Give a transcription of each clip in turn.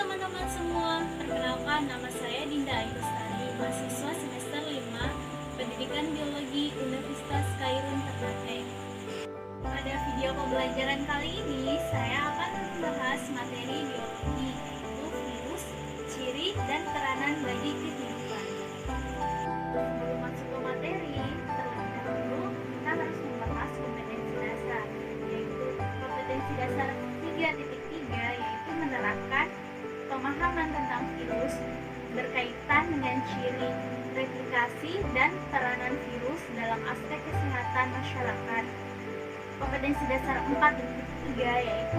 teman-teman semua, perkenalkan nama saya Dinda Ayu Lestari, mahasiswa semester 5 Pendidikan Biologi Universitas Kairun Ternate. Pada video pembelajaran kali ini, saya akan membahas materi biologi, yaitu virus, ciri, dan peranan bagi kehidupan. Sebelum masuk ke materi, terlebih dahulu kita harus membahas kompetensi dasar, yaitu kompetensi dasar 3.3, yaitu menerapkan pemahaman tentang virus berkaitan dengan ciri, replikasi, dan peranan virus dalam aspek kesehatan masyarakat. Kompetensi dasar 4.3 yaitu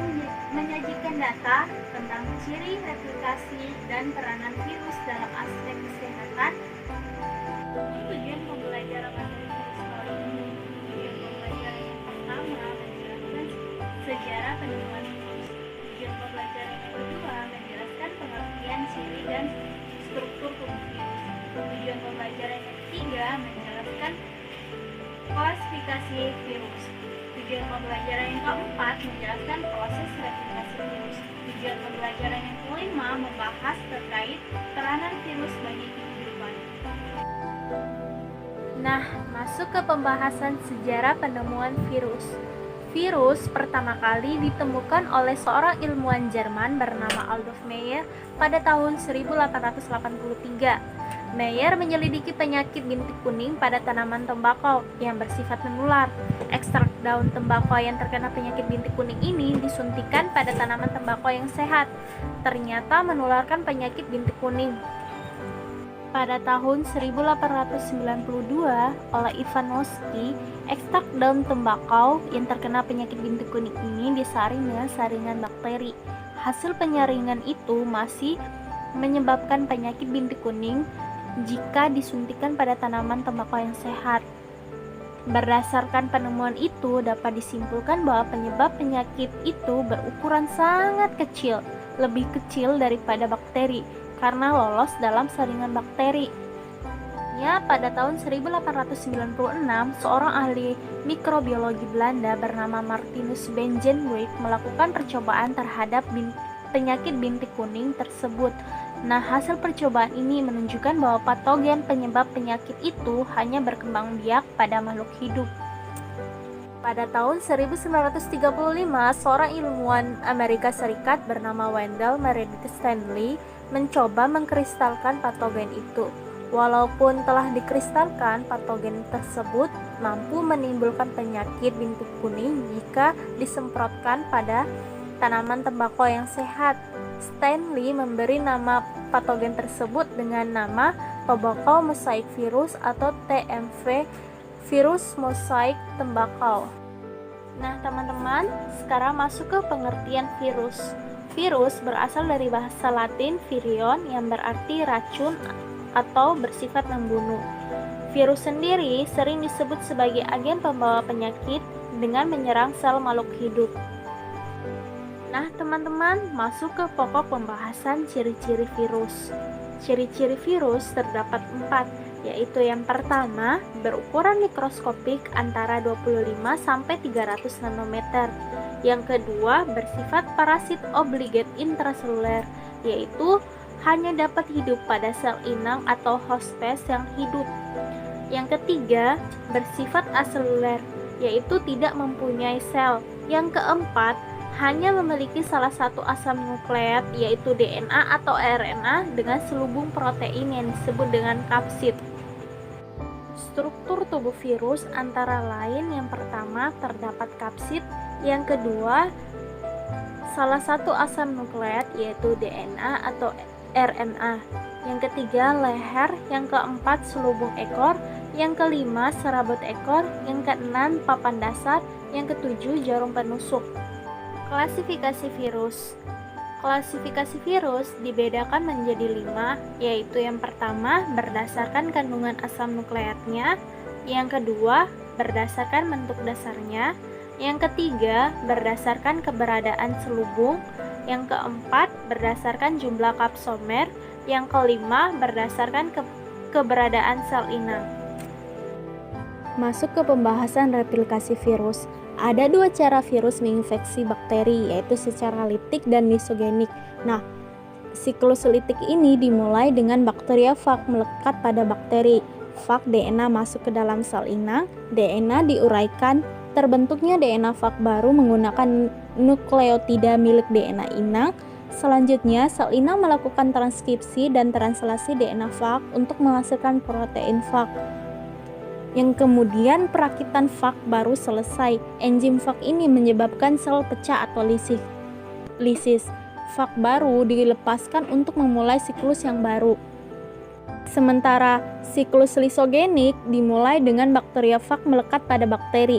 menyajikan data tentang ciri, replikasi, dan peranan virus dalam aspek kesehatan. Tujuan pembelajaran materi virus kali ini, tujuan pembelajaran yang pertama menjelaskan sejarah penemuan virus. Tujuan pembelajaran yang kedua menjelaskan pengertian ciri dan struktur tubuh virus. Tujuan pembelajaran yang ketiga menjelaskan klasifikasi virus. Tujuan pembelajaran yang keempat menjelaskan proses replikasi virus. Tujuan pembelajaran yang kelima membahas terkait peranan virus bagi kehidupan. Nah, masuk ke pembahasan sejarah penemuan virus. Virus pertama kali ditemukan oleh seorang ilmuwan Jerman bernama Adolf Meyer pada tahun 1883. Meyer menyelidiki penyakit bintik kuning pada tanaman tembakau yang bersifat menular. Ekstrak daun tembakau yang terkena penyakit bintik kuning ini disuntikan pada tanaman tembakau yang sehat. Ternyata menularkan penyakit bintik kuning. Pada tahun 1892, oleh Ivanovsky, ekstrak daun tembakau yang terkena penyakit bintik kuning ini disaring dengan saringan bakteri. Hasil penyaringan itu masih menyebabkan penyakit bintik kuning jika disuntikan pada tanaman tembakau yang sehat. Berdasarkan penemuan itu, dapat disimpulkan bahwa penyebab penyakit itu berukuran sangat kecil, lebih kecil daripada bakteri, karena lolos dalam saringan bakteri. Pada tahun 1896, seorang ahli mikrobiologi Belanda bernama Martinus Bengenbroek melakukan percobaan terhadap penyakit bintik kuning tersebut. Nah, hasil percobaan ini menunjukkan bahwa patogen penyebab penyakit itu hanya berkembang biak pada makhluk hidup. Pada tahun 1935, seorang ilmuwan Amerika Serikat bernama Wendell Meredith Stanley mencoba mengkristalkan patogen itu. Walaupun telah dikristalkan, patogen tersebut mampu menimbulkan penyakit bintik kuning jika disemprotkan pada tanaman tembakau yang sehat. Stanley memberi nama patogen tersebut dengan nama tobacco mosaic virus atau TMV, virus mosaik tembakau. Nah, teman-teman, sekarang masuk ke pengertian virus. Virus berasal dari bahasa Latin virion yang berarti racun atau bersifat membunuh. Virus sendiri sering disebut sebagai agen pembawa penyakit dengan menyerang sel makhluk hidup. Nah, teman-teman, masuk ke pokok pembahasan ciri-ciri virus. Ciri-ciri virus terdapat 4, yaitu yang pertama, berukuran mikroskopik antara 25-300 nanometer. Yang kedua, bersifat parasit obligate intraseluler, yaitu hanya dapat hidup pada sel inang atau host spes yang hidup. Yang ketiga, bersifat aseluler, yaitu tidak mempunyai sel. Yang keempat, hanya memiliki salah satu asam nukleat, yaitu DNA atau RNA dengan selubung protein yang disebut dengan kapsid. Struktur tubuh virus antara lain yang pertama terdapat kapsid, yang kedua salah satu asam nukleat yaitu DNA atau RNA, yang ketiga leher, yang keempat selubung ekor, yang kelima serabut ekor, yang keenam papan dasar, yang ketujuh jarum penusuk. Klasifikasi virus. Klasifikasi virus dibedakan menjadi 5, yaitu yang pertama berdasarkan kandungan asam nukleatnya, yang kedua berdasarkan bentuk dasarnya, yang ketiga berdasarkan keberadaan selubung, yang keempat berdasarkan jumlah kapsomer, yang kelima berdasarkan keberadaan sel inang. Masuk ke pembahasan replikasi virus. Ada dua cara virus menginfeksi bakteri, yaitu secara litik dan lisogenik. Nah, Siklus litik ini dimulai dengan bakteriofag melekat pada bakteri. Fag DNA masuk ke dalam sel inang, DNA diuraikan, terbentuknya DNA fag baru menggunakan nukleotida milik DNA inang. Selanjutnya, sel inang melakukan transkripsi dan translasi DNA fag untuk menghasilkan protein fag. Yang kemudian perakitan fag baru selesai. Enzim fag ini menyebabkan sel pecah atau lisis. Fag baru dilepaskan untuk memulai siklus yang baru. Sementara siklus lisogenik dimulai dengan bakteriofag melekat pada bakteri.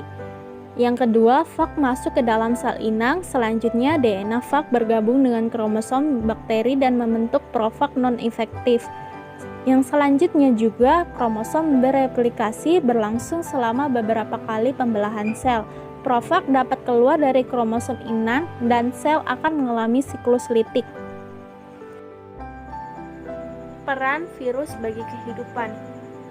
Yang kedua, fag masuk ke dalam sel inang. Selanjutnya, DNA fag bergabung dengan kromosom bakteri dan membentuk profag non-efektif. Yang selanjutnya juga, kromosom bereplikasi berlangsung selama beberapa kali pembelahan sel. Profag dapat keluar dari kromosom inang dan sel akan mengalami siklus litik. Peran virus bagi kehidupan.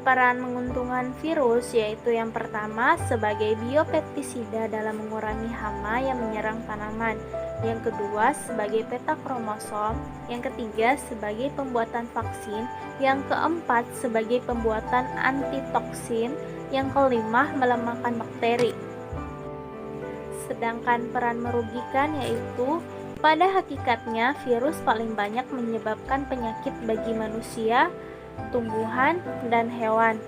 Peran menguntungkan virus yaitu yang pertama sebagai biopestisida dalam mengurangi hama yang menyerang tanaman, yang kedua sebagai peta kromosom, yang ketiga sebagai pembuatan vaksin, yang keempat sebagai pembuatan antitoksin, yang kelima melemahkan bakteri. Sedangkan peran merugikan yaitu pada hakikatnya, virus paling banyak menyebabkan penyakit bagi manusia, tumbuhan, dan hewan.